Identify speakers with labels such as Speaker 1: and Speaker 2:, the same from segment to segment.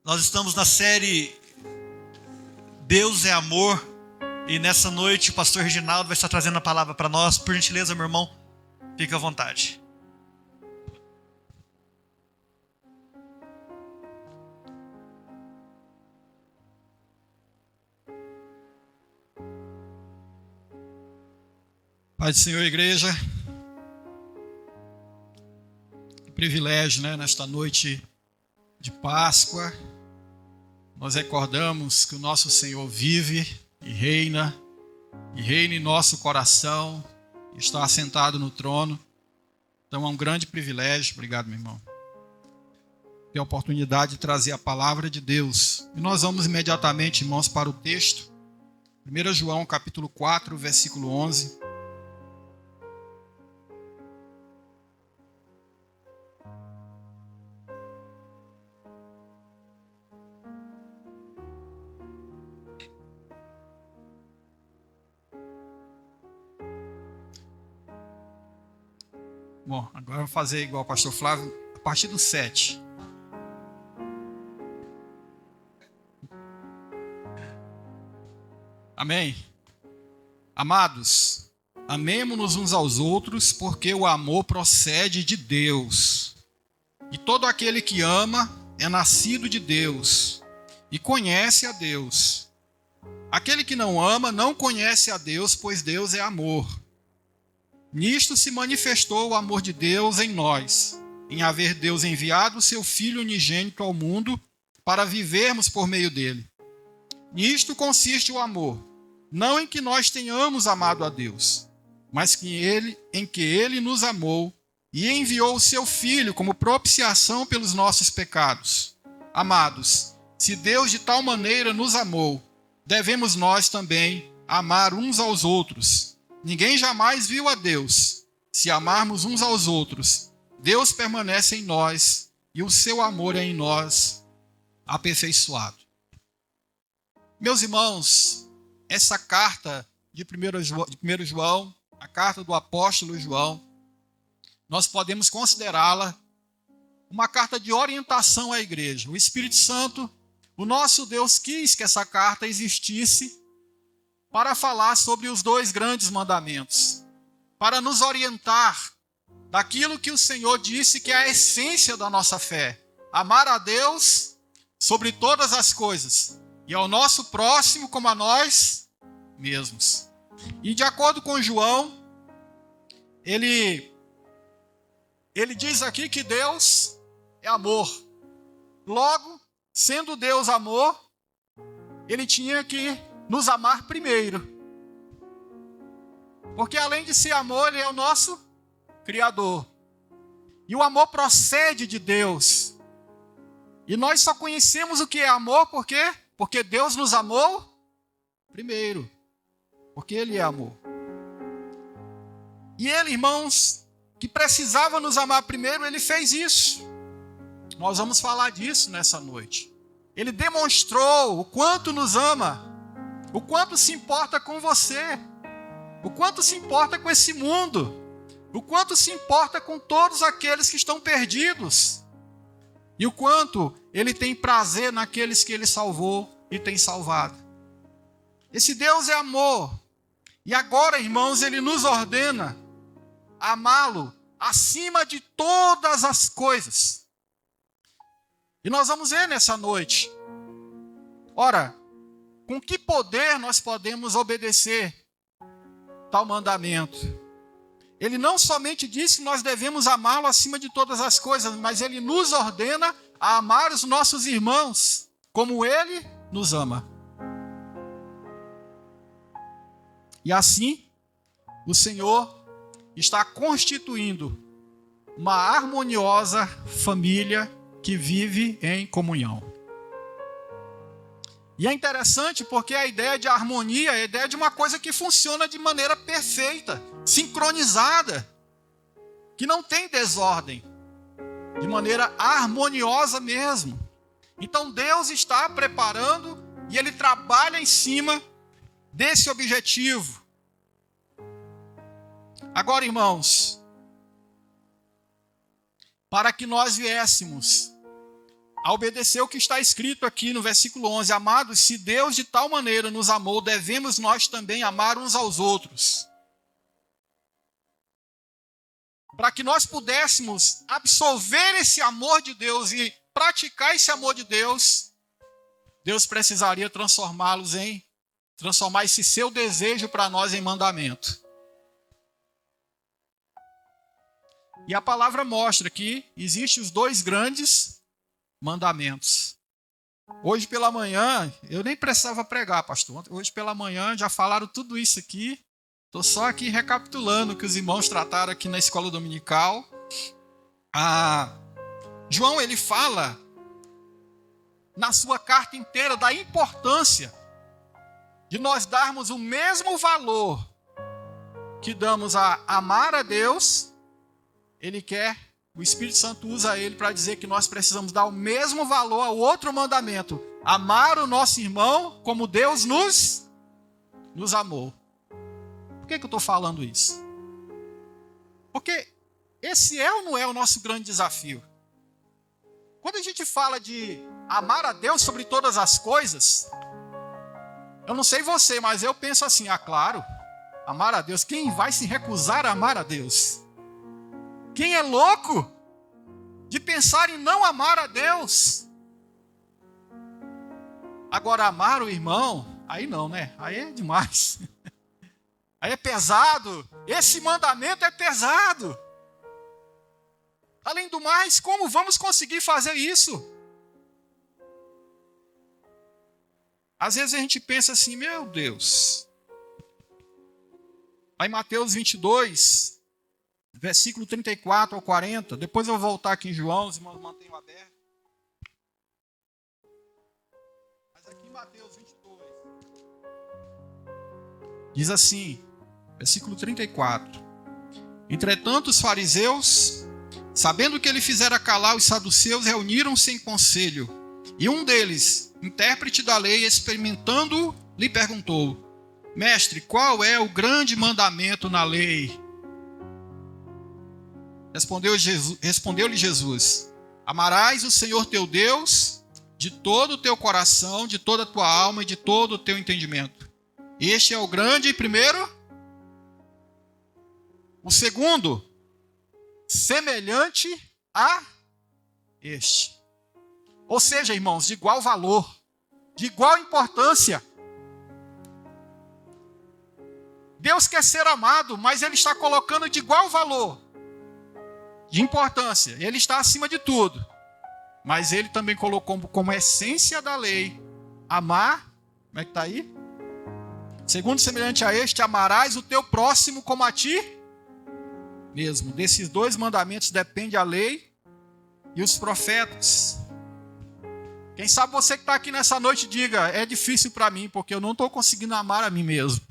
Speaker 1: Nós estamos na série Deus é Amor, e nessa noite o pastor Reginaldo vai estar trazendo a palavra para nós. Por gentileza, meu irmão, fique à vontade.
Speaker 2: Pai do Senhor, igreja, que privilégio, nesta noite de Páscoa, nós recordamos que o nosso Senhor vive e reina em nosso coração, está assentado no trono. Então é um grande privilégio, obrigado, meu irmão, ter a oportunidade de trazer a palavra de Deus. E nós vamos imediatamente, irmãos, para o texto, 1 João capítulo 4, versículo 11. Bom, agora eu vou fazer igual o pastor Flávio, a partir do 7. Amém? Amados, amemo-nos uns aos outros, porque o amor procede de Deus. E todo aquele que ama é nascido de Deus e conhece a Deus. Aquele que não ama não conhece a Deus, pois Deus é amor. Nisto se manifestou o amor de Deus em nós, em haver Deus enviado o seu Filho unigênito ao mundo para vivermos por meio dele. Nisto consiste o amor, não em que nós tenhamos amado a Deus, mas em que ele nos amou e enviou o seu Filho como propiciação pelos nossos pecados. Amados, se Deus de tal maneira nos amou, devemos nós também amar uns aos outros. Ninguém jamais viu a Deus. Se amarmos uns aos outros, Deus permanece em nós e o seu amor é em nós aperfeiçoado. Meus irmãos, essa carta de 1 João, a carta do apóstolo João, nós podemos considerá-la uma carta de orientação à igreja. O Espírito Santo, o nosso Deus, quis que essa carta existisse para falar sobre os dois grandes mandamentos, para nos orientar daquilo que o Senhor disse que é a essência da nossa fé: amar a Deus sobre todas as coisas e ao nosso próximo como a nós mesmos. E de acordo com João, ele diz aqui que Deus é amor. Logo, sendo Deus amor, ele tinha que nos amar primeiro. Porque além de ser amor, ele é o nosso Criador. E o amor procede de Deus. E nós só conhecemos o que é amor por quê? Porque Deus nos amou primeiro. Porque ele é amor. E ele, irmãos, que precisava nos amar primeiro, ele fez isso. Nós vamos falar disso nessa noite. Ele demonstrou o quanto nos ama, o quanto se importa com você, o quanto se importa com esse mundo, o quanto se importa com todos aqueles que estão perdidos, e o quanto ele tem prazer naqueles que ele salvou e tem salvado. Esse Deus é amor, e agora, irmãos, ele nos ordena amá-lo acima de todas as coisas. E nós vamos ver nessa noite. Ora, com que poder nós podemos obedecer tal mandamento? Ele não somente disse que nós devemos amá-lo acima de todas as coisas, mas ele nos ordena a amar os nossos irmãos como ele nos ama. E assim, o Senhor está constituindo uma harmoniosa família que vive em comunhão. E é interessante porque a ideia de harmonia é a ideia de uma coisa que funciona de maneira perfeita, sincronizada, que não tem desordem, de maneira harmoniosa mesmo. Então Deus está preparando e ele trabalha em cima desse objetivo. Agora, irmãos, para que nós viéssemos a obedecer o que está escrito aqui no versículo 11. Amados, se Deus de tal maneira nos amou, devemos nós também amar uns aos outros. Para que nós pudéssemos absorver esse amor de Deus e praticar esse amor de Deus, Deus precisaria transformar esse seu desejo para nós em mandamento. E a palavra mostra que existem os dois grandes mandamentos. Hoje pela manhã, eu nem precisava pregar, pastor. Hoje pela manhã já falaram tudo isso aqui. Estou só aqui recapitulando o que os irmãos trataram aqui na escola dominical. João, ele fala na sua carta inteira da importância de nós darmos o mesmo valor que damos a amar a Deus. O Espírito Santo usa ele para dizer que nós precisamos dar o mesmo valor ao outro mandamento: amar o nosso irmão como Deus nos amou. Por que eu estou falando isso? Porque esse é ou não é o nosso grande desafio? Quando a gente fala de amar a Deus sobre todas as coisas, eu não sei você, mas eu penso assim: claro, amar a Deus. Quem vai se recusar a amar a Deus? Quem é louco de pensar em não amar a Deus? Agora, amar o irmão, aí não, né? Aí é demais. Aí é pesado. Esse mandamento é pesado. Além do mais, como vamos conseguir fazer isso? Às vezes a gente pensa assim: meu Deus. Aí Mateus 22... versículo 34 ao 40. Depois eu vou voltar aqui em João, os irmãos mantenham aberto. Mas aqui em Mateus 22. Diz assim, versículo 34. Entretanto, os fariseus, sabendo que ele fizera calar os saduceus, reuniram-se em conselho. E um deles, intérprete da lei, experimentando, lhe perguntou: Mestre, qual é o grande mandamento na lei? Respondeu-lhe Jesus: amarás o Senhor teu Deus de todo o teu coração, de toda a tua alma e de todo o teu entendimento. Este é o grande e primeiro. O segundo, semelhante a este. Ou seja, irmãos, de igual valor, de igual importância. Deus quer ser amado, mas Ele está colocando de igual valor, de importância. Ele está acima de tudo. Mas Ele também colocou como essência da lei amar. Como é que está aí? Segundo, semelhante a este, amarás o teu próximo como a ti mesmo. Desses dois mandamentos depende a lei e os profetas. Quem sabe você que está aqui nessa noite diga: é difícil para mim, porque eu não estou conseguindo amar a mim mesmo.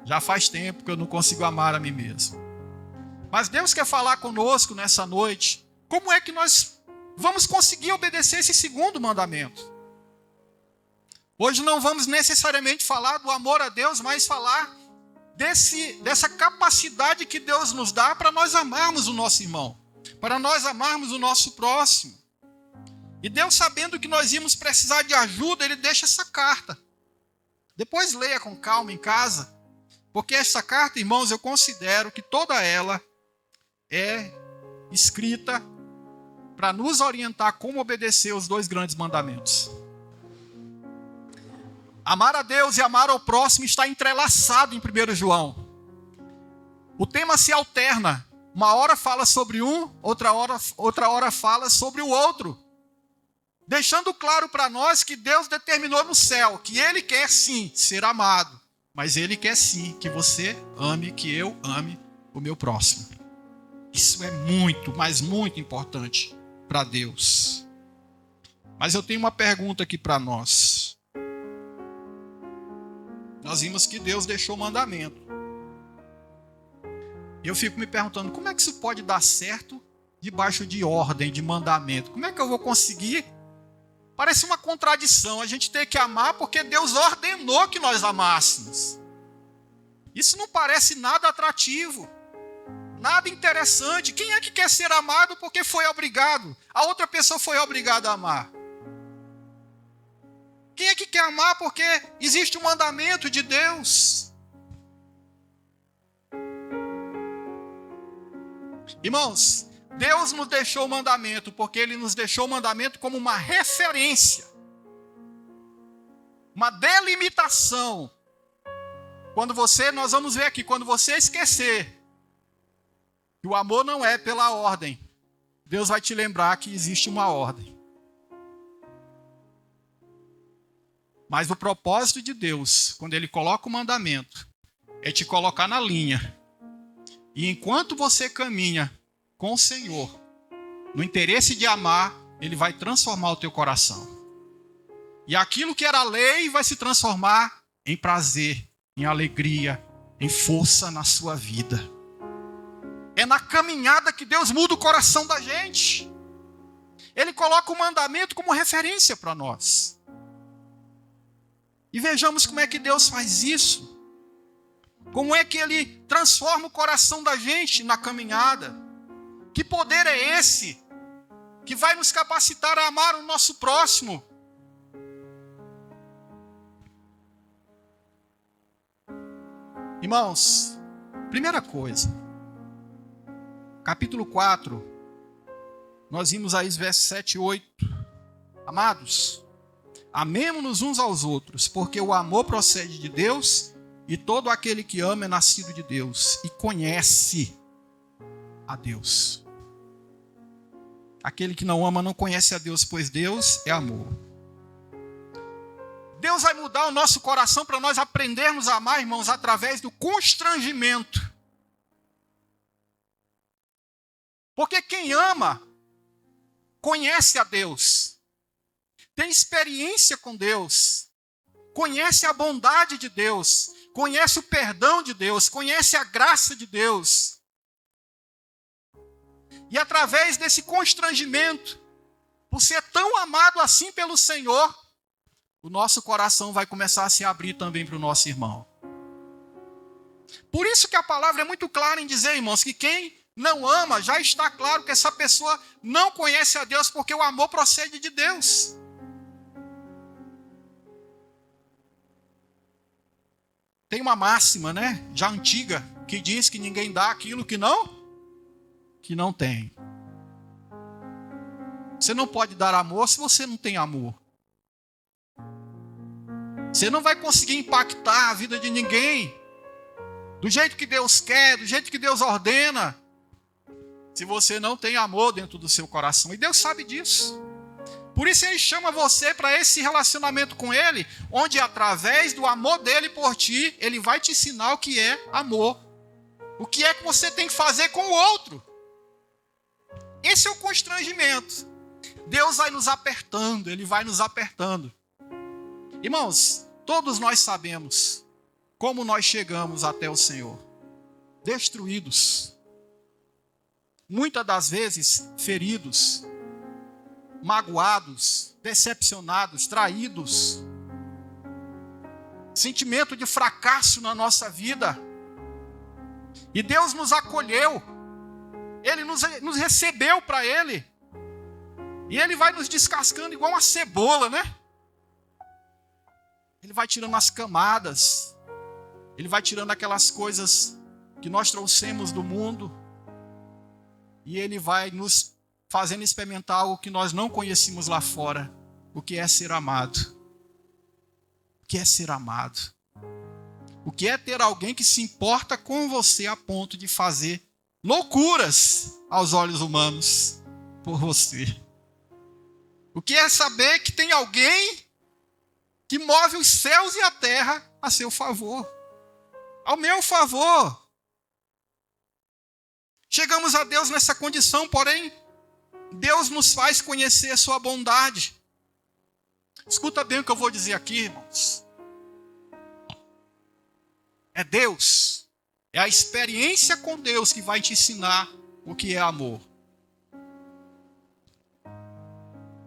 Speaker 2: Já faz tempo que eu não consigo amar a mim mesmo. Mas Deus quer falar conosco nessa noite. Como é que nós vamos conseguir obedecer esse segundo mandamento? Hoje não vamos necessariamente falar do amor a Deus, mas falar dessa capacidade que Deus nos dá para nós amarmos o nosso irmão, para nós amarmos o nosso próximo. E Deus, sabendo que nós íamos precisar de ajuda, Ele deixa essa carta. Depois leia com calma em casa, porque essa carta, irmãos, eu considero que toda ela é escrita para nos orientar como obedecer os dois grandes mandamentos. Amar a Deus e amar ao próximo está entrelaçado em 1 João. O tema se alterna. Uma hora fala sobre um, outra hora fala sobre o outro. Deixando claro para nós que Deus determinou no céu que Ele quer sim ser amado, mas Ele quer sim que você ame, que eu ame o meu próximo. Isso é muito, mas muito importante para Deus. Mas eu tenho uma pergunta aqui para nós. Nós vimos que Deus deixou o mandamento. Eu fico me perguntando, como é que isso pode dar certo debaixo de ordem, de mandamento? Como é que eu vou conseguir? Parece uma contradição, a gente tem que amar porque Deus ordenou que nós amássemos. Isso não parece nada atrativo. nada interessante. Quem é que quer ser amado porque foi obrigado? A outra pessoa foi obrigada a amar. Quem é que quer amar porque existe um mandamento de Deus? Irmãos, Deus nos deixou o mandamento porque Ele nos deixou o mandamento como uma referência, uma delimitação. Nós vamos ver aqui, quando você esquecer que o amor não é pela ordem, Deus vai te lembrar que existe uma ordem. Mas o propósito de Deus, quando Ele coloca o mandamento, é te colocar na linha. E enquanto você caminha com o Senhor, no interesse de amar, Ele vai transformar o teu coração. E aquilo que era lei vai se transformar em prazer, em alegria, em força na sua vida. É na caminhada que Deus muda o coração da gente. Ele coloca o mandamento como referência para nós. E vejamos como é que Deus faz isso. Como é que Ele transforma o coração da gente na caminhada. Que poder é esse que vai nos capacitar a amar o nosso próximo? Irmãos, primeira coisa, capítulo 4, nós vimos aí os versos 7 e 8. Amados, amemo-nos uns aos outros, porque o amor procede de Deus, e todo aquele que ama é nascido de Deus e conhece a Deus. Aquele que não ama não conhece a Deus, pois Deus é amor. Deus vai mudar o nosso coração para nós aprendermos a amar, irmãos, através do constrangimento. Porque quem ama, conhece a Deus, tem experiência com Deus, conhece a bondade de Deus, conhece o perdão de Deus, conhece a graça de Deus. E através desse constrangimento, por ser tão amado assim pelo Senhor, o nosso coração vai começar a se abrir também para o nosso irmão. Por isso que a palavra é muito clara em dizer, irmãos, que quem não ama, já está claro que essa pessoa não conhece a Deus, porque o amor procede de Deus. Tem uma máxima, né, já antiga, que diz que ninguém dá aquilo que não tem. Você não pode dar amor se você não tem amor. Você não vai conseguir impactar a vida de ninguém do jeito que Deus quer, do jeito que Deus ordena, se você não tem amor dentro do seu coração. E Deus sabe disso. Por isso Ele chama você para esse relacionamento com Ele, onde através do amor dEle por ti, Ele vai te ensinar o que é amor. O que é que você tem que fazer com o outro. Esse é o constrangimento. Deus vai nos apertando, Ele vai nos apertando. Irmãos, todos nós sabemos como nós chegamos até o Senhor. Destruídos. Muitas das vezes feridos, magoados, decepcionados, traídos. Sentimento de fracasso na nossa vida. E Deus nos acolheu. Ele nos recebeu para Ele. E Ele vai nos descascando igual uma cebola, né? Ele vai tirando as camadas. Ele vai tirando aquelas coisas que nós trouxemos do mundo. E Ele vai nos fazendo experimentar algo que nós não conhecíamos lá fora. O que é ser amado. O que é ser amado. O que é ter alguém que se importa com você a ponto de fazer loucuras aos olhos humanos por você. O que é saber que tem alguém que move os céus e a terra a seu favor, ao meu favor. Chegamos a Deus nessa condição, porém, Deus nos faz conhecer a sua bondade. Escuta bem o que eu vou dizer aqui, irmãos. É Deus, é a experiência com Deus que vai te ensinar o que é amor.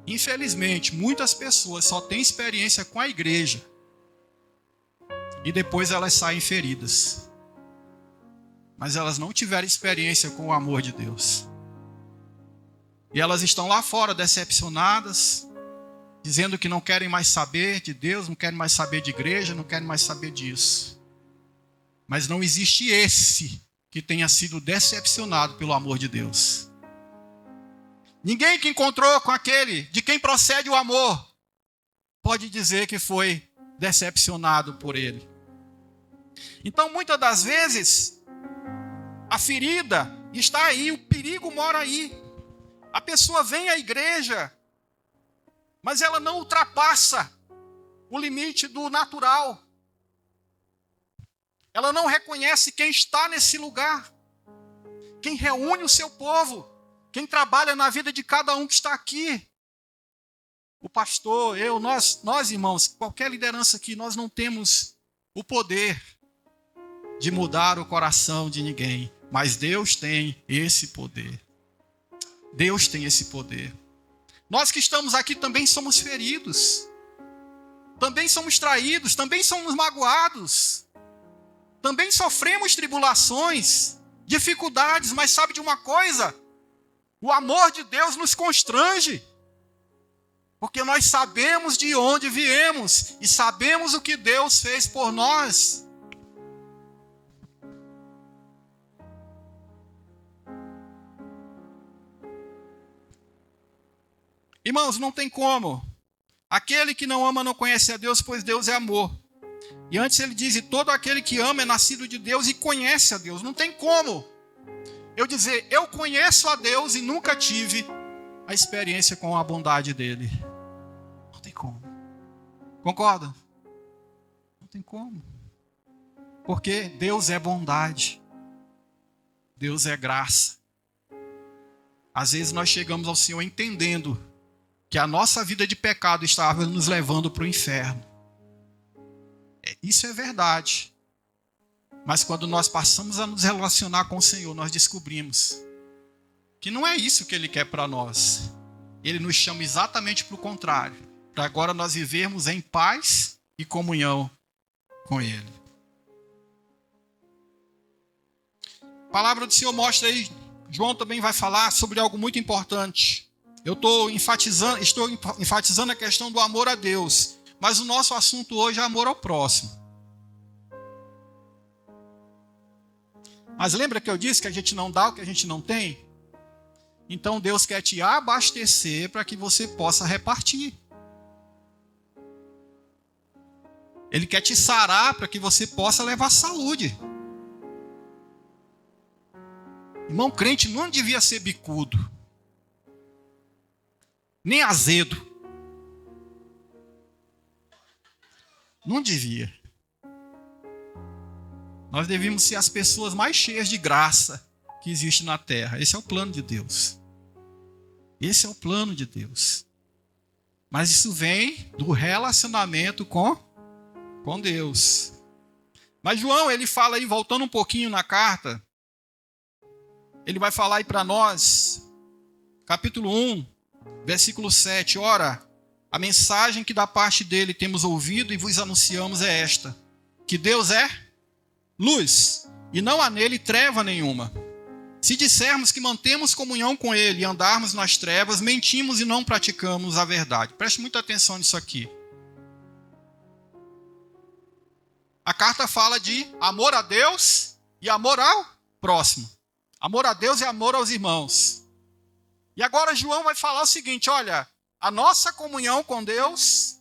Speaker 2: Infelizmente, muitas pessoas só têm experiência com a igreja. E depois elas saem feridas. mas elas não tiveram experiência com o amor de Deus. E elas estão lá fora decepcionadas, dizendo que não querem mais saber de Deus, não querem mais saber de igreja, não querem mais saber disso. Mas não existe esse que tenha sido decepcionado pelo amor de Deus. Ninguém que encontrou com aquele de quem procede o amor pode dizer que foi decepcionado por ele. Então, muitas das vezes, a ferida está aí, o perigo mora aí. A pessoa vem à igreja, mas ela não ultrapassa o limite do natural. Ela não reconhece quem está nesse lugar, quem reúne o seu povo, quem trabalha na vida de cada um que está aqui. O pastor, eu, nós irmãos, qualquer liderança aqui, nós não temos o poder de mudar o coração de ninguém, mas Deus tem esse poder. Deus tem esse poder. Nós que estamos aqui também somos feridos, também somos traídos, também somos magoados, também sofremos tribulações, dificuldades, mas sabe de uma coisa? O amor de Deus nos constrange, porque nós sabemos de onde viemos e sabemos o que Deus fez por nós. Irmãos, não tem como. Aquele que não ama não conhece a Deus, pois Deus é amor. E antes ele diz, e todo aquele que ama é nascido de Deus e conhece a Deus. Não tem como eu dizer, eu conheço a Deus e nunca tive a experiência com a bondade dele. Não tem como. Concorda? Não tem como. Porque Deus é bondade. Deus é graça. Às vezes nós chegamos ao Senhor entendendo que a nossa vida de pecado estava nos levando para o inferno. Isso é verdade. Mas quando nós passamos a nos relacionar com o Senhor, nós descobrimos que não é isso que Ele quer para nós. Ele nos chama exatamente para o contrário. Para agora nós vivermos em paz e comunhão com Ele. A palavra do Senhor mostra aí, João também vai falar sobre algo muito importante. Eu estou enfatizando a questão do amor a Deus. Mas o nosso assunto hoje é amor ao próximo. Mas lembra que eu disse que a gente não dá o que a gente não tem? Então Deus quer te abastecer para que você possa repartir. Ele quer te sarar para que você possa levar saúde. Irmão, crente não devia ser bicudo, nem azedo. Não devia. Nós devíamos ser as pessoas mais cheias de graça que existe na terra. Esse é o plano de Deus. Esse é o plano de Deus. Mas isso vem do relacionamento com Deus. Mas João, ele fala aí, voltando um pouquinho na carta, ele vai falar aí para nós, capítulo 1, versículo 7, ora, a mensagem que da parte dele temos ouvido e vos anunciamos é esta, que Deus é luz, e não há nele treva nenhuma. Se dissermos que mantemos comunhão com ele e andarmos nas trevas, mentimos e não praticamos a verdade. Preste muita atenção nisso aqui. A carta fala de amor a Deus e amor ao próximo. Amor a Deus e amor aos irmãos. E agora João vai falar o seguinte, olha, a nossa comunhão com Deus,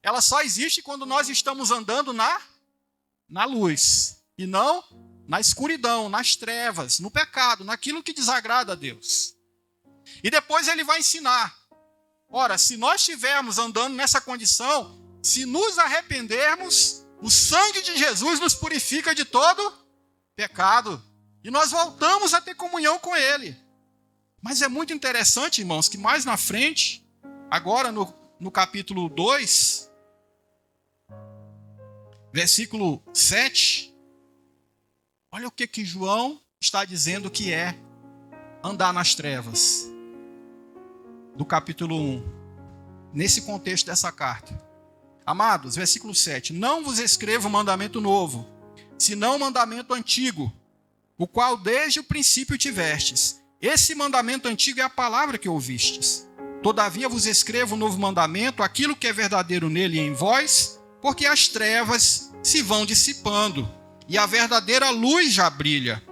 Speaker 2: ela só existe quando nós estamos andando na luz, e não na escuridão, nas trevas, no pecado, naquilo que desagrada a Deus. E depois ele vai ensinar, ora, se nós estivermos andando nessa condição, se nos arrependermos, o sangue de Jesus nos purifica de todo pecado, e nós voltamos a ter comunhão com Ele. Mas é muito interessante, irmãos, que mais na frente, agora no capítulo 2, versículo 7, olha o que João está dizendo que é andar nas trevas. Do capítulo 1, nesse contexto dessa carta. Amados, versículo 7, não vos escrevo mandamento novo, senão mandamento antigo, o qual desde o princípio tivestes. Esse mandamento antigo é a palavra que ouvistes. Todavia vos escrevo um novo mandamento, aquilo que é verdadeiro nele e em vós, porque as trevas se vão dissipando, e a verdadeira luz já brilha.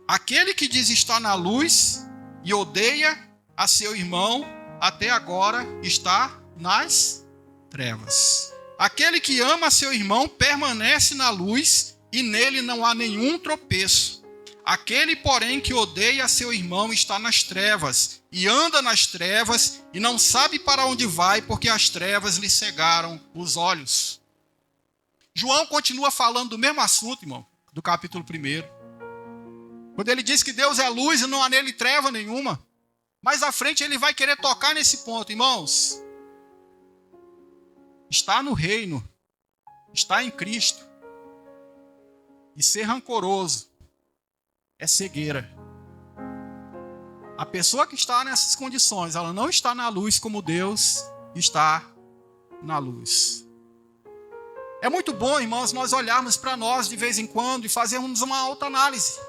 Speaker 2: Aquele que diz estar na luz e odeia a seu irmão, até agora está nas trevas. Aquele que ama a seu irmão permanece na luz, e nele não há nenhum tropeço. Aquele, porém, que odeia a seu irmão está nas trevas, e anda nas trevas, e não sabe para onde vai, porque as trevas lhe cegaram os olhos. João continua falando do mesmo assunto, irmão, do capítulo 1. Quando ele diz que Deus é luz e não há nele treva nenhuma. Mais à frente ele vai querer tocar nesse ponto, irmãos. Está no reino, está em Cristo. E ser rancoroso é cegueira. A pessoa que está nessas condições, ela não está na luz como Deus está na luz. É muito bom, irmãos, nós olharmos para nós de vez em quando e fazermos uma autoanálise.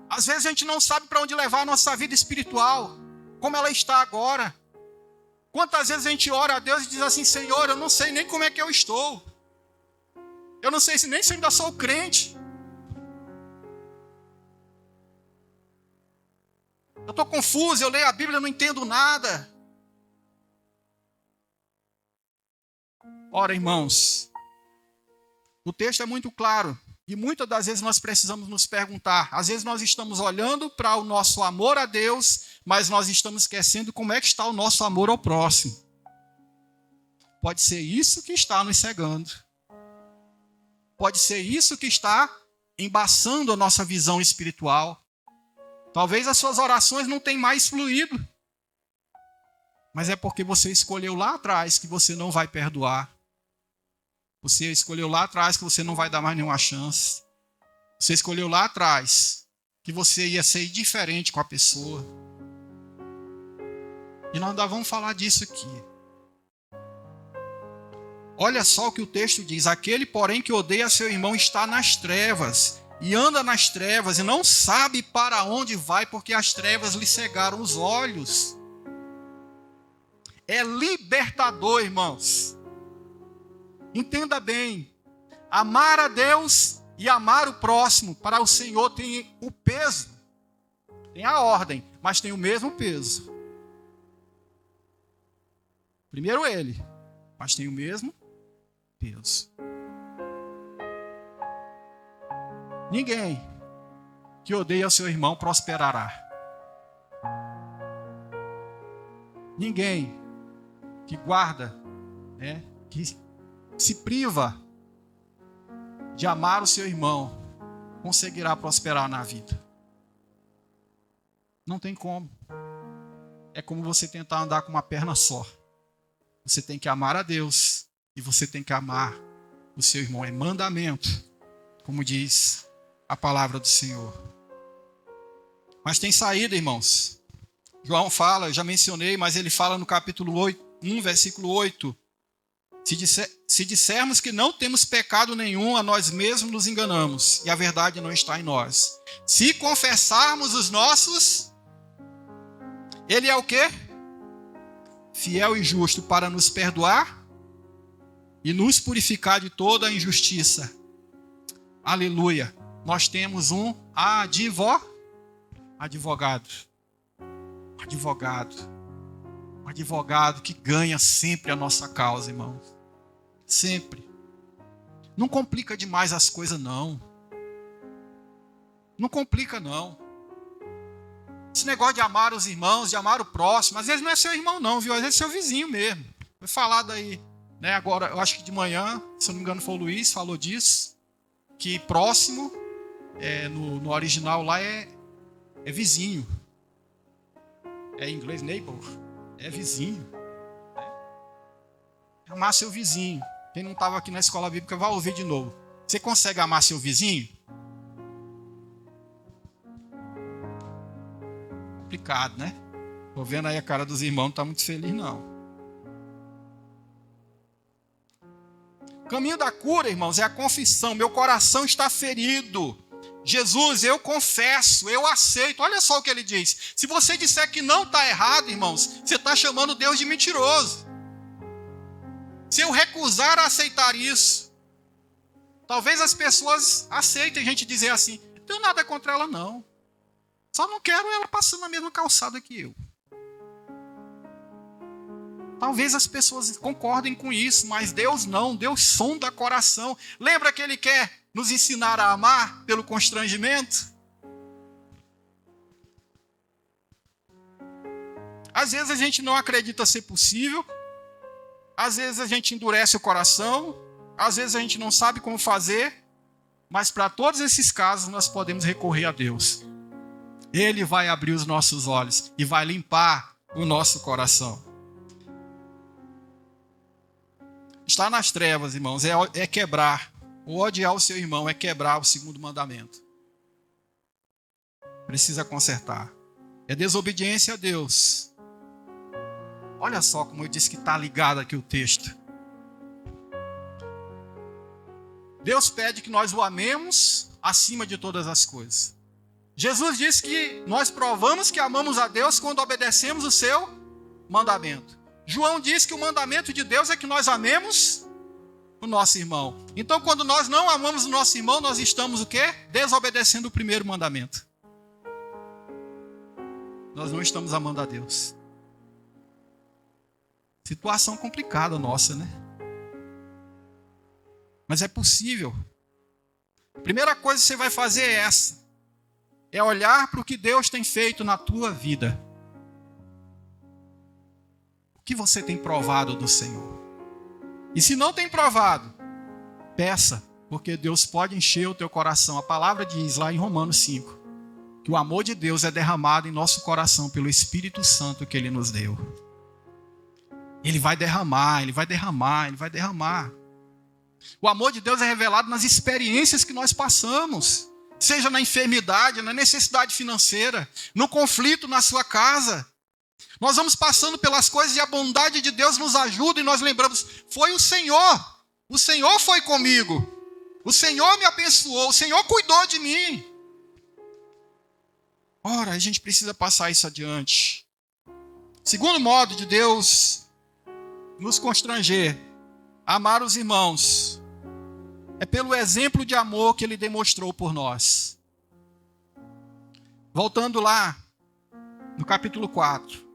Speaker 2: Às vezes a gente não sabe para onde levar a nossa vida espiritual, como ela está agora. Quantas vezes a gente ora a Deus e diz assim: Senhor, eu não sei nem como é que eu estou. Eu não sei nem se eu ainda sou crente. Eu estou confuso, eu leio a Bíblia e não entendo nada. Ora, irmãos, o texto é muito claro. E muitas das vezes nós precisamos nos perguntar. Às vezes nós estamos olhando para o nosso amor a Deus, mas nós estamos esquecendo como é que está o nosso amor ao próximo. Pode ser isso que está nos cegando. Pode ser isso que está embaçando a nossa visão espiritual. Talvez as suas orações não tenham mais fluído. Mas é porque você escolheu lá atrás que você não vai perdoar. Você escolheu lá atrás que você não vai dar mais nenhuma chance. Você escolheu lá atrás que você ia ser indiferente com a pessoa. E nós ainda vamos falar disso aqui. Olha só o que o texto diz. Aquele, porém, que odeia seu irmão está nas trevas. E anda nas trevas e não sabe para onde vai, porque as trevas lhe cegaram os olhos. É libertador, irmãos. Entenda bem, amar a Deus e amar o próximo para o Senhor tem o peso, tem a ordem, mas tem o mesmo peso. Primeiro ele, mas tem o mesmo peso. Ninguém que odeia seu irmão prosperará. Ninguém que guarda, que se priva de amar o seu irmão, conseguirá prosperar na vida. Não tem como. É como você tentar andar com uma perna só. Você tem que amar a Deus e você tem que amar o seu irmão. É mandamento, como diz a palavra do Senhor. Mas tem saída, irmãos. João fala, eu já mencionei, mas ele fala no capítulo 1, versículo 8. Se dissermos que não temos pecado nenhum, a nós mesmos nos enganamos, e a verdade não está em nós. Se confessarmos os nossos, ele é o quê? Fiel e justo para nos perdoar e nos purificar de toda a injustiça. Aleluia. Nós temos um advogado. Um advogado que ganha sempre a nossa causa, irmãos. Sempre. Não complica demais as coisas, não. Não complica, não. Esse negócio de amar os irmãos, de amar o próximo, às vezes não é seu irmão, não, viu? Às vezes é seu vizinho mesmo. Foi falado aí, né? Agora, eu acho que de manhã, se eu não me engano, foi o Luiz, falou disso, que próximo, no original lá, é vizinho. É em inglês neighbor. É vizinho. Amar seu vizinho. Quem não estava aqui na escola bíblica vai ouvir de novo. Você consegue amar seu vizinho? Complicado, né? Tô vendo aí a cara dos irmãos, não está muito feliz, não. caminho da cura, irmãos, é a confissão. Meu coração está ferido. Jesus, eu confesso, eu aceito. Olha só o que ele diz. Se você disser que não está errado, irmãos, você está chamando Deus de mentiroso. Se eu recusar a aceitar isso, talvez as pessoas aceitem a gente dizer assim, não tenho nada contra ela não. Só não quero ela passando na mesma calçada que eu. Talvez as pessoas concordem com isso, mas Deus não. Deus sonda o coração. Lembra que Ele quer nos ensinar a amar pelo constrangimento? Às vezes a gente não acredita ser possível. Às vezes a gente endurece o coração. Às vezes a gente não sabe como fazer. Mas para todos esses casos nós podemos recorrer a Deus. Ele vai abrir os nossos olhos e vai limpar o nosso coração. Estar nas trevas, irmãos, é quebrar. O odiar o seu irmão é quebrar o segundo mandamento. Precisa consertar. É desobediência a Deus. Olha só como eu disse que está ligado aqui o texto. Deus pede que nós o amemos acima de todas as coisas. Jesus disse que nós provamos que amamos a Deus quando obedecemos o seu mandamento. João diz que o mandamento de Deus é que nós amemos o nosso irmão. Então, quando nós não amamos o nosso irmão, nós estamos o quê? Desobedecendo o primeiro mandamento. Nós não estamos amando a Deus. Situação complicada nossa, né? Mas é possível. A primeira coisa que você vai fazer é essa. É olhar para o que Deus tem feito na tua vida. O que você tem provado do Senhor? E se não tem provado, peça, porque Deus pode encher o teu coração. A palavra diz lá em Romanos 5, que o amor de Deus é derramado em nosso coração pelo Espírito Santo que Ele nos deu. Ele vai derramar, Ele vai derramar, Ele vai derramar. O amor de Deus é revelado nas experiências que nós passamos, seja na enfermidade, na necessidade financeira, no conflito na sua casa. Nós vamos passando pelas coisas e a bondade de Deus nos ajuda e nós lembramos, foi o Senhor foi comigo, o Senhor me abençoou, o Senhor cuidou de mim. Ora, a gente precisa passar isso adiante. Segundo modo de Deus nos constranger, amar os irmãos, é pelo exemplo de amor que Ele demonstrou por nós. Voltando lá, no capítulo 4.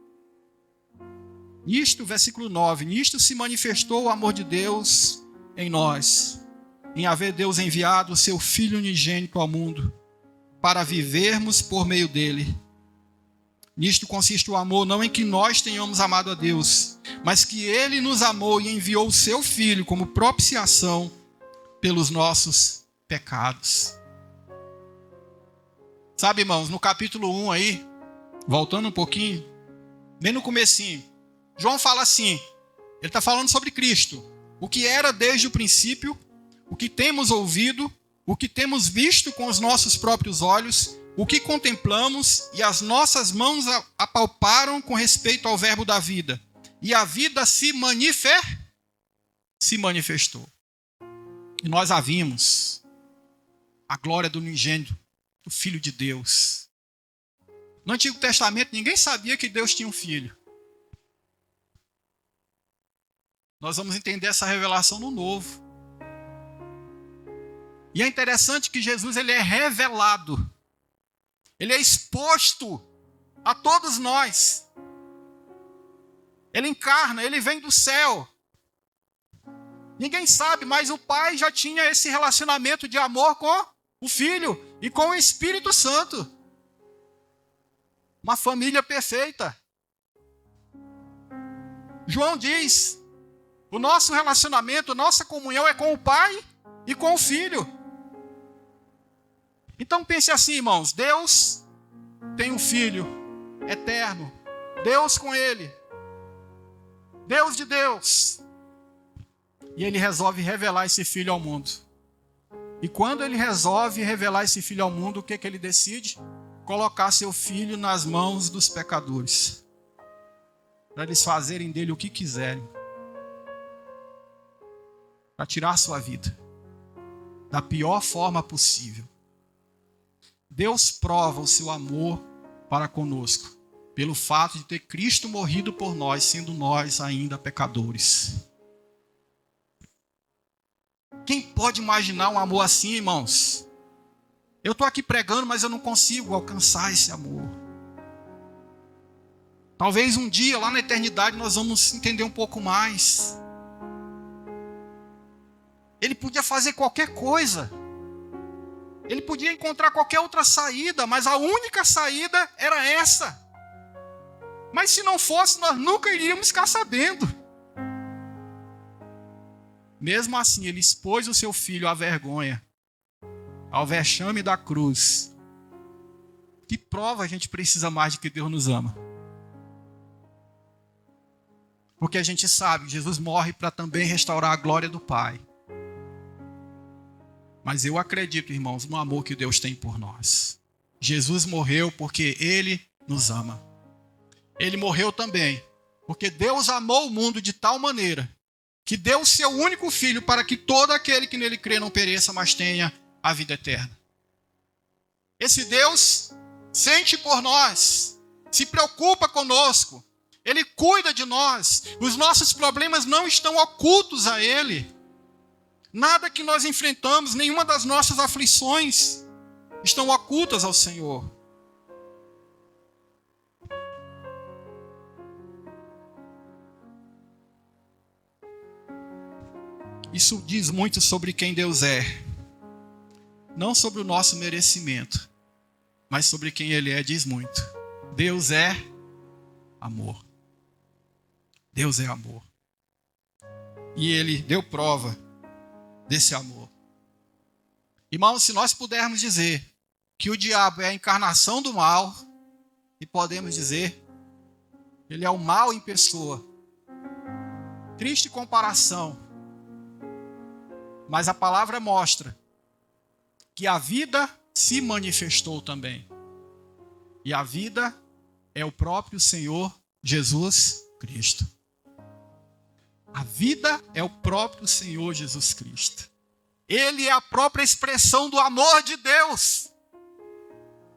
Speaker 2: Nisto, versículo 9, nisto se manifestou o amor de Deus em nós, em haver Deus enviado o seu Filho unigênito ao mundo, para vivermos por meio dele. Nisto consiste o amor, não em que nós tenhamos amado a Deus, mas que Ele nos amou e enviou o seu Filho como propiciação pelos nossos pecados. Sabe, irmãos, no capítulo 1 aí, voltando um pouquinho, bem no comecinho, João fala assim, ele está falando sobre Cristo, o que era desde o princípio, o que temos ouvido, o que temos visto com os nossos próprios olhos, o que contemplamos e as nossas mãos apalparam com respeito ao verbo da vida. E a vida se manifestou. E nós a vimos, a glória do unigênito, do Filho de Deus. No Antigo Testamento ninguém sabia que Deus tinha um filho. Nós vamos entender essa revelação no Novo. E é interessante que Jesus ele é revelado. Ele é exposto a todos nós. Ele encarna, ele vem do céu. Ninguém sabe, mas o Pai já tinha esse relacionamento de amor com o Filho e com o Espírito Santo. Uma família perfeita. João diz, o nosso relacionamento, nossa comunhão é com o Pai e com o Filho. Então pense assim, irmãos, Deus tem um Filho eterno, Deus com Ele, Deus de Deus, e Ele resolve revelar esse Filho ao mundo. E quando Ele resolve revelar esse Filho ao mundo, o que Ele decide? Colocar seu Filho nas mãos dos pecadores, para eles fazerem dele o que quiserem. para tirar sua vida da pior forma possível. Deus prova o seu amor para conosco pelo fato de ter Cristo morrido por nós, sendo nós ainda pecadores. Quem pode imaginar um amor assim, irmãos? Eu estou aqui pregando, mas eu não consigo alcançar esse amor. Talvez um dia, lá na eternidade, nós vamos entender um pouco mais. Ele podia fazer qualquer coisa. Ele podia encontrar qualquer outra saída, mas a única saída era essa. Mas se não fosse, nós nunca iríamos ficar sabendo. Mesmo assim, ele expôs o seu filho à vergonha, ao vexame da cruz. Que prova a gente precisa mais de que Deus nos ama? Porque a gente sabe que Jesus morre para também restaurar a glória do Pai. Mas eu acredito, irmãos, no amor que Deus tem por nós. Jesus morreu porque Ele nos ama. Ele morreu também porque Deus amou o mundo de tal maneira que deu o seu único filho para que todo aquele que nele crê não pereça, mas tenha a vida eterna. Esse Deus sente por nós, se preocupa conosco, Ele cuida de nós. Os nossos problemas não estão ocultos a Ele. Nada que nós enfrentamos, nenhuma das nossas aflições estão ocultas ao Senhor. Isso diz muito sobre quem Deus é. Não sobre o nosso merecimento, mas sobre quem Ele é, diz muito. Deus é amor. Deus é amor. E Ele deu prova desse amor. Irmãos, se nós pudermos dizer que o diabo é a encarnação do mal, e podemos dizer que ele é o mal em pessoa. Triste comparação. Mas a palavra mostra que a vida se manifestou também. E a vida é o próprio Senhor Jesus Cristo. A vida é o próprio Senhor Jesus Cristo. Ele é a própria expressão do amor de Deus.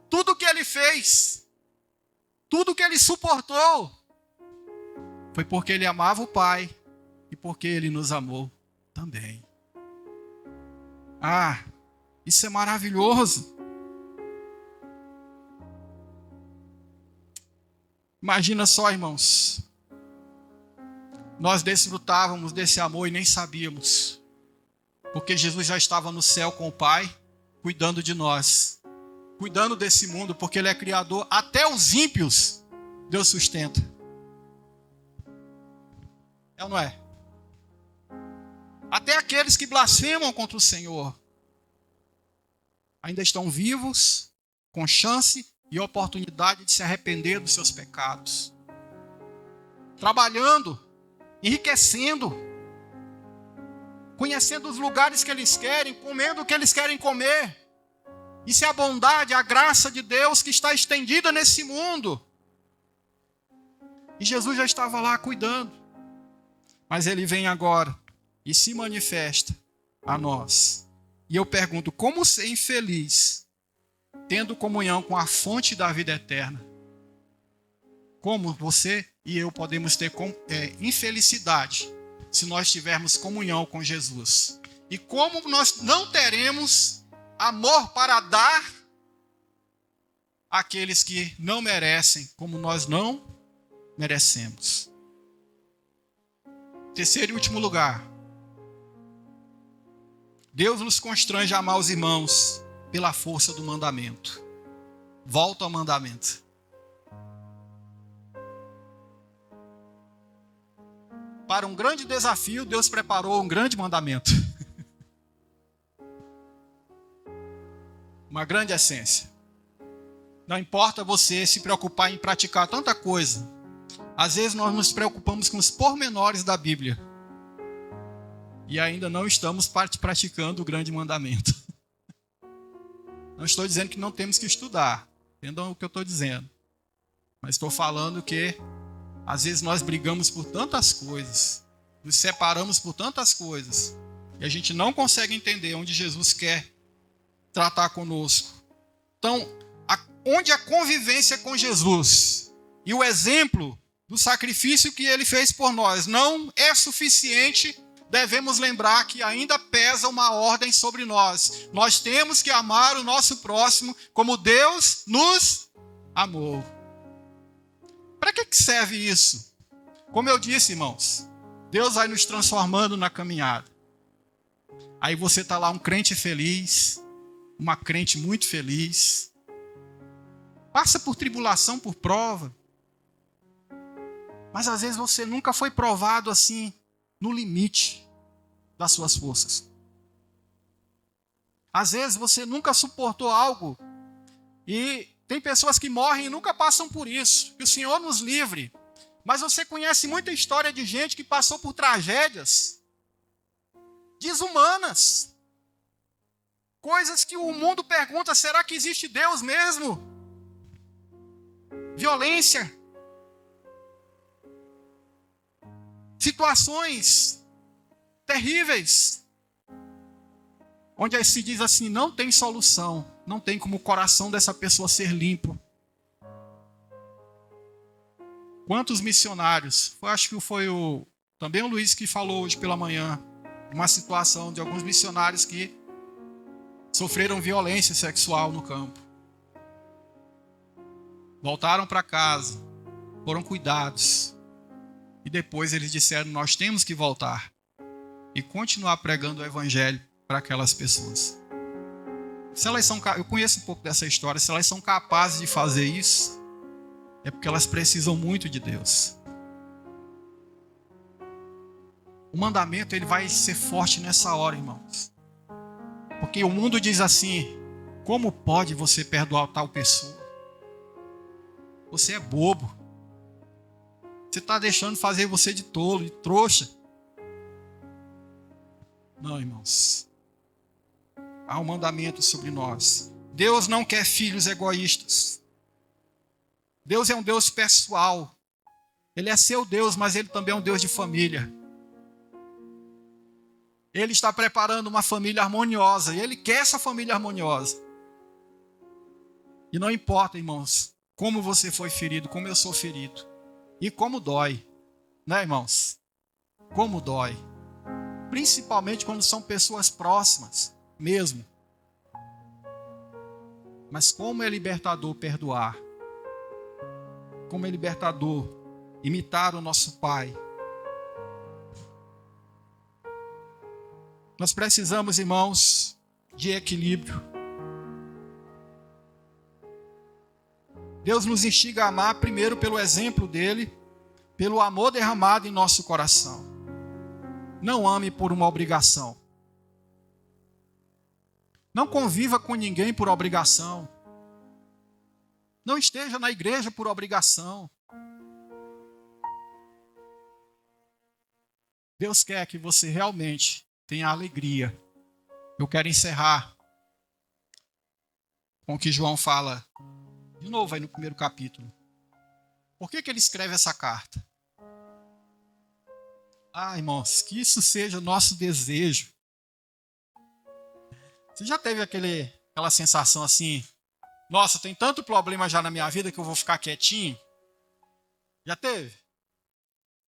Speaker 2: Tudo que Ele fez, tudo que Ele suportou, foi porque Ele amava o Pai e porque Ele nos amou também. Ah, isso é maravilhoso. Imagina só, irmãos. Nós desfrutávamos desse amor e nem sabíamos. Porque Jesus já estava no céu com o Pai, cuidando de nós. Cuidando desse mundo, porque Ele é Criador. Até os ímpios Deus sustenta. É ou não é? Até aqueles que blasfemam contra o Senhor ainda estão vivos, com chance e oportunidade de se arrepender dos seus pecados. Trabalhando, enriquecendo, conhecendo os lugares que eles querem, comendo o que eles querem comer. Isso é a bondade, a graça de Deus que está estendida nesse mundo. E Jesus já estava lá cuidando. Mas Ele vem agora e se manifesta a nós. E eu pergunto, como ser infeliz tendo comunhão com a fonte da vida eterna? Como você e eu podemos ter infelicidade se nós tivermos comunhão com Jesus? E como nós não teremos amor para dar àqueles que não merecem, como nós não merecemos? Terceiro e último lugar. Deus nos constrange a amar os irmãos pela força do mandamento. Volto ao mandamento. Para um grande desafio, Deus preparou um grande mandamento. Uma grande essência. Não importa você se preocupar em praticar tanta coisa. Às vezes nós nos preocupamos com os pormenores da Bíblia. E ainda não estamos praticando o grande mandamento. Não estou dizendo que não temos que estudar. Entendam o que eu estou dizendo. Mas estou falando que às vezes nós brigamos por tantas coisas. Nos separamos por tantas coisas. E a gente não consegue entender onde Jesus quer tratar conosco. Então, onde a convivência com Jesus e o exemplo do sacrifício que ele fez por nós não é suficiente, devemos lembrar que ainda pesa uma ordem sobre nós. Nós temos que amar o nosso próximo como Deus nos amou. Para que serve isso? Como eu disse, irmãos, Deus vai nos transformando na caminhada. Aí você está lá um crente feliz, uma crente muito feliz, passa por tribulação, por prova, mas às vezes você nunca foi provado assim, no limite das suas forças. Às vezes você nunca suportou algo, e tem pessoas que morrem e nunca passam por isso, que o Senhor nos livre. Mas você conhece muita história de gente que passou por tragédias desumanas, coisas que o mundo pergunta, será que existe Deus mesmo? Violência, situações terríveis, onde se diz assim, não tem solução, não tem como o coração dessa pessoa ser limpo. Quantos missionários, acho que foi também o Luiz que falou hoje pela manhã, uma situação de alguns missionários que sofreram violência sexual no campo. Voltaram para casa, foram cuidados. E depois eles disseram, nós temos que voltar e continuar pregando o evangelho para aquelas pessoas. Se elas são, eu conheço um pouco dessa história, se elas são capazes de fazer isso, é porque elas precisam muito de Deus. O mandamento ele vai ser forte nessa hora, irmãos. Porque o mundo diz assim, como pode você perdoar tal pessoa? Você é bobo. Você está deixando fazer você de tolo, de trouxa. Não, irmãos. Há um mandamento sobre nós. Deus não quer filhos egoístas. Deus é um Deus pessoal. Ele é seu Deus, mas Ele também é um Deus de família. Ele está preparando uma família harmoniosa. E Ele quer essa família harmoniosa. E não importa, irmãos, como você foi ferido, como eu sou ferido. E como dói. Né, irmãos? Como dói. Principalmente quando são pessoas próximas, mesmo. Mas como é libertador perdoar. Como é libertador imitar o nosso Pai. Nós precisamos, irmãos, de equilíbrio. Deus nos instiga a amar primeiro pelo exemplo dele, pelo amor derramado em nosso coração. Não ame por uma obrigação. Não conviva com ninguém por obrigação. Não esteja na igreja por obrigação. Deus quer que você realmente tenha alegria. Eu quero encerrar com o que João fala, de novo aí no primeiro capítulo. Por que ele escreve essa carta? Irmãos, que isso seja nosso desejo. Você já teve aquela sensação assim, nossa, tem tanto problema já na minha vida que eu vou ficar quietinho? Já teve?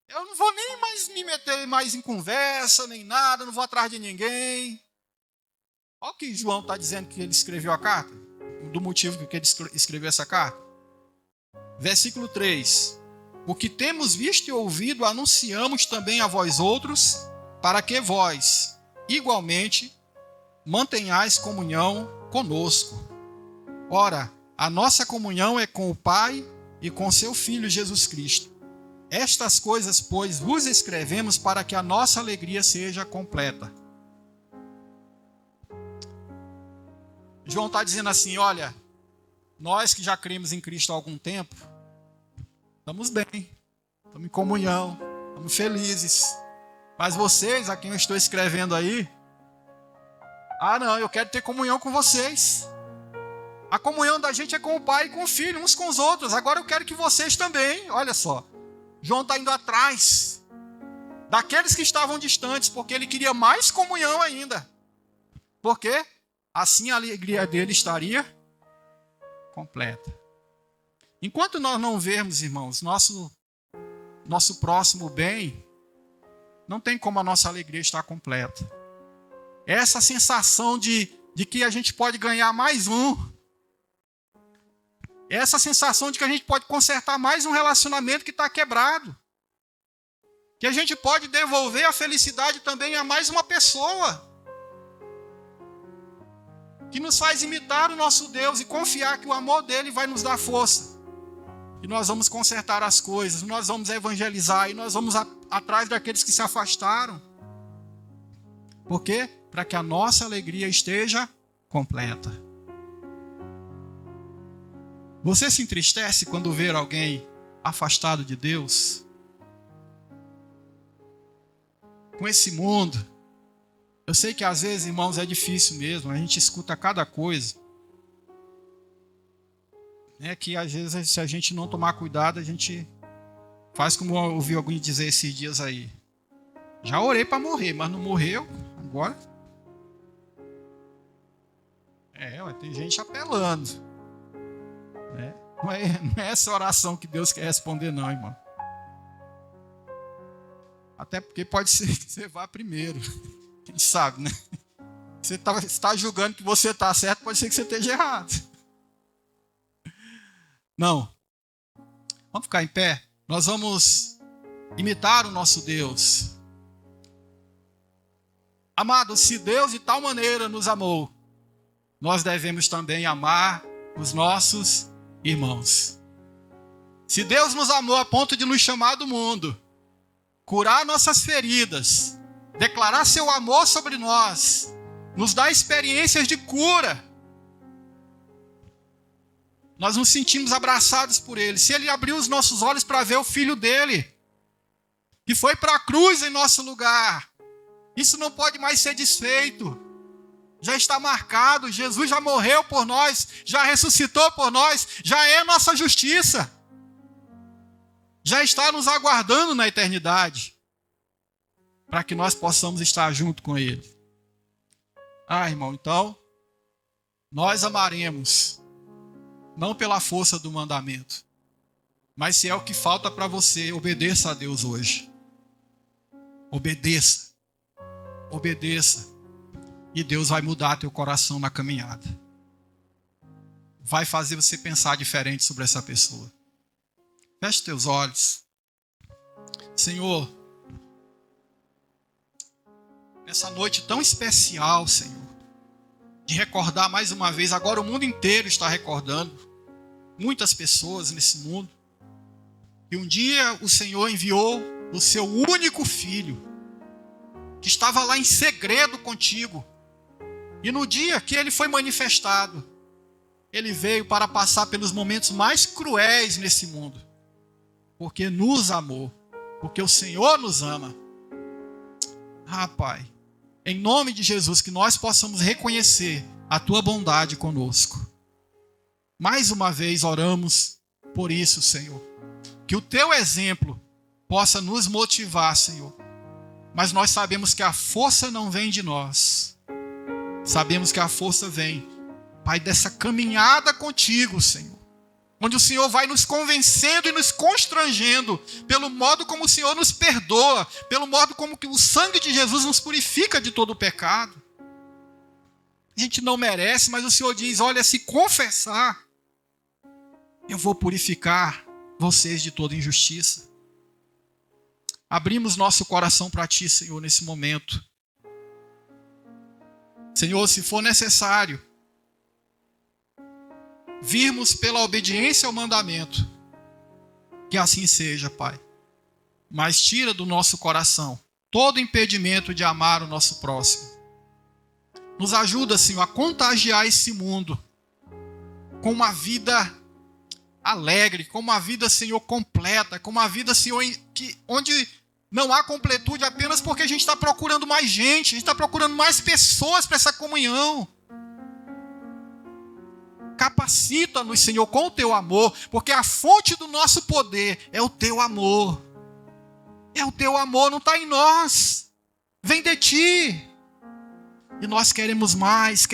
Speaker 2: Eu não vou nem mais me meter mais em conversa, nem nada, não vou atrás de ninguém. Olha o que João está dizendo que ele escreveu a carta, do motivo que ele escreveu essa carta. Versículo 3. O que temos visto e ouvido, anunciamos também a vós outros, para que vós, igualmente, mantenhais comunhão conosco. Ora, a nossa comunhão é com o Pai e com seu Filho Jesus Cristo. Estas coisas, pois, vos escrevemos para que a nossa alegria seja completa. João está dizendo assim, olha, nós que já cremos em Cristo há algum tempo, estamos bem, estamos em comunhão, estamos felizes. Mas vocês, a quem eu estou escrevendo aí, não, eu quero ter comunhão com vocês. A comunhão da gente é com o Pai e com o Filho, uns com os outros. Agora eu quero que vocês também, olha só. João está indo atrás daqueles que estavam distantes, porque ele queria mais comunhão ainda. Porque assim a alegria dele estaria completa. Enquanto nós não vermos, irmãos, nosso próximo bem, não tem como a nossa alegria estar completa. Essa sensação de que a gente pode ganhar mais um. Essa sensação de que a gente pode consertar mais um relacionamento que está quebrado. Que a gente pode devolver a felicidade também a mais uma pessoa. Que nos faz imitar o nosso Deus e confiar que o amor dele vai nos dar força. E nós vamos consertar as coisas, nós vamos evangelizar e nós vamos atrás daqueles que se afastaram. Por quê? Para que a nossa alegria esteja completa. Você se entristece quando vê alguém afastado de Deus? Com esse mundo, eu sei que às vezes, irmãos, é difícil mesmo, a gente escuta cada coisa. Que às vezes, se a gente não tomar cuidado, a gente faz como eu ouvi alguém dizer esses dias aí. Já orei para morrer, mas não morreu, agora... tem gente apelando. Não é essa oração que Deus quer responder, não, irmão. Até porque pode ser que você vá primeiro. Quem sabe, né? Você está julgando que você está certo, pode ser que você esteja errado. Não. Vamos ficar em pé? Nós vamos imitar o nosso Deus. Amados, se Deus de tal maneira nos amou, nós devemos também amar os nossos irmãos. Se Deus nos amou a ponto de nos chamar do mundo, curar nossas feridas, declarar seu amor sobre nós, nos dar experiências de cura, nós nos sentimos abraçados por Ele. Se Ele abriu os nossos olhos para ver o Filho dEle, que foi para a cruz em nosso lugar, isso não pode mais ser desfeito. Já está marcado, Jesus já morreu por nós, já ressuscitou por nós, já é nossa justiça. Já está nos aguardando na eternidade, para que nós possamos estar junto com Ele. Irmão, então, nós amaremos, não pela força do mandamento, mas se é o que falta para você, obedeça a Deus hoje. Obedeça. Obedeça. E Deus vai mudar teu coração na caminhada. Vai fazer você pensar diferente sobre essa pessoa. Feche teus olhos. Senhor, nessa noite tão especial, Senhor, de recordar mais uma vez, agora o mundo inteiro está recordando, muitas pessoas nesse mundo, que um dia o Senhor enviou o seu único filho, que estava lá em segredo contigo, e no dia que ele foi manifestado, ele veio para passar pelos momentos mais cruéis nesse mundo, porque nos amou, porque o Senhor nos ama. Pai, em nome de Jesus, que nós possamos reconhecer a tua bondade conosco. Mais uma vez oramos por isso, Senhor, que o teu exemplo possa nos motivar, Senhor, mas nós sabemos que a força não vem de nós. Sabemos que a força vem, Pai, dessa caminhada contigo, Senhor. Onde o Senhor vai nos convencendo e nos constrangendo pelo modo como o Senhor nos perdoa, pelo modo como que o sangue de Jesus nos purifica de todo o pecado. A gente não merece, mas o Senhor diz, olha, se confessar, eu vou purificar vocês de toda injustiça. Abrimos nosso coração para Ti, Senhor, nesse momento. Senhor, se for necessário, virmos pela obediência ao mandamento, que assim seja, Pai. Mas tira do nosso coração todo impedimento de amar o nosso próximo. Nos ajuda, Senhor, a contagiar esse mundo com uma vida alegre, com uma vida, Senhor, completa, com uma vida, Senhor, onde não há completude apenas porque a gente está procurando mais gente, a gente está procurando mais pessoas para essa comunhão. Capacita-nos, Senhor, com o teu amor, porque a fonte do nosso poder é o teu amor. É o teu amor, não está em nós. Vem de ti. E nós queremos mais,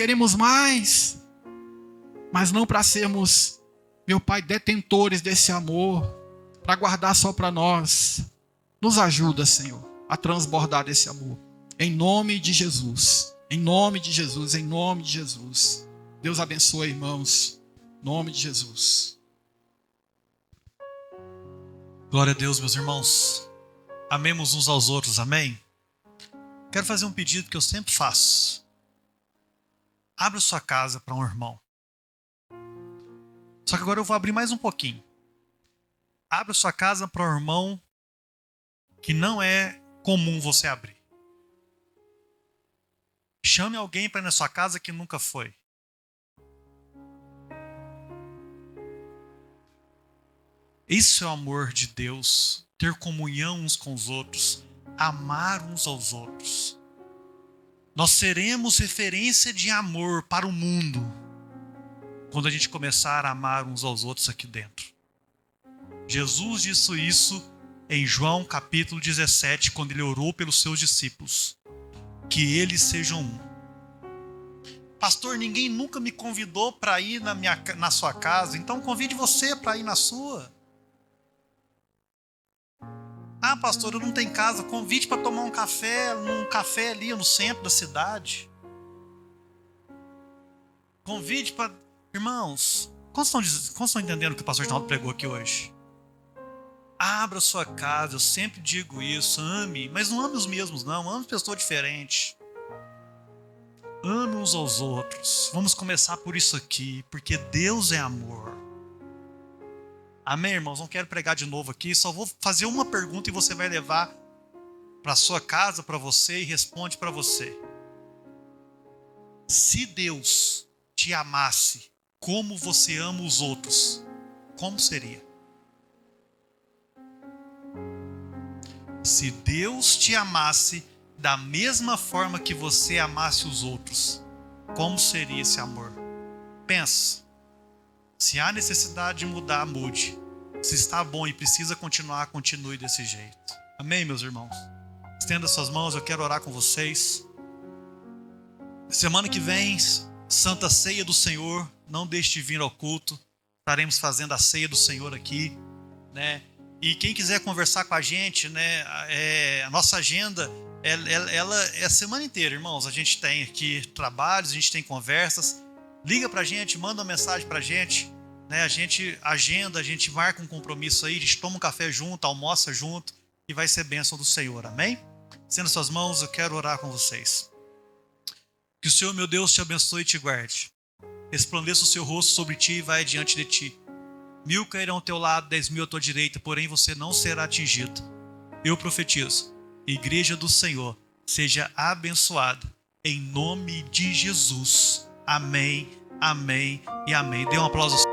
Speaker 2: mas não para sermos, meu Pai, detentores desse amor, para guardar só para nós. Nos ajuda, Senhor, a transbordar desse amor. Em nome de Jesus. Em nome de Jesus. Em nome de Jesus. Deus abençoe, irmãos. Em nome de Jesus.
Speaker 1: Glória a Deus, meus irmãos. Amemos uns aos outros, amém? Quero fazer um pedido que eu sempre faço. Abra sua casa para um irmão. Só que agora eu vou abrir mais um pouquinho. Abra sua casa para um irmão que não é comum você abrir. Chame alguém para ir na sua casa que nunca foi. Isso é o amor de Deus, ter comunhão uns com os outros, amar uns aos outros. Nós seremos referência de amor para o mundo quando a gente começar a amar uns aos outros aqui dentro. Jesus disse isso em João capítulo 17, quando ele orou pelos seus discípulos, que eles sejam um. Pastor, ninguém nunca me convidou para ir na sua casa, então convide você para ir na sua. Ah, pastor, eu não tenho casa, convide para tomar um café, num café ali no centro da cidade. Convide para... Irmãos, quantos estão entendendo o que o pastor Ronaldo pregou aqui hoje? Abra sua casa, eu sempre digo isso, ame, mas não ame os mesmos não, ame pessoas diferentes. Ame uns aos outros. Vamos começar por isso aqui, porque Deus é amor. Amém, irmãos? Não quero pregar de novo aqui, só vou fazer uma pergunta e você vai levar para sua casa, para você, e responde para você. Se Deus te amasse como você ama os outros, como seria? Se Deus te amasse da mesma forma que você amasse os outros, como seria esse amor? Pensa. Se há necessidade de mudar, mude. Se está bom e precisa continuar, continue desse jeito. Amém, meus irmãos? Estenda suas mãos, eu quero orar com vocês. Semana que vem, Santa Ceia do Senhor, não deixe de vir ao culto. Estaremos fazendo a Ceia do Senhor aqui, né? E quem quiser conversar com a gente, né? A nossa agenda, ela é a semana inteira, irmãos. A gente tem aqui trabalhos, a gente tem conversas. Liga pra gente, manda uma mensagem pra gente, né? A gente agenda, a gente marca um compromisso aí, a gente toma um café junto, almoça junto e vai ser bênção do Senhor, amém? Estenda suas mãos, eu quero orar com vocês. Que o Senhor, meu Deus, te abençoe e te guarde. Resplandeça o seu rosto sobre ti e vai diante de ti. 1000 cairão ao teu lado, 10.000 à tua direita, porém você não será atingido. Eu profetizo, Igreja do Senhor, seja abençoada, em nome de Jesus. Amém, amém e amém. Dê um aplauso.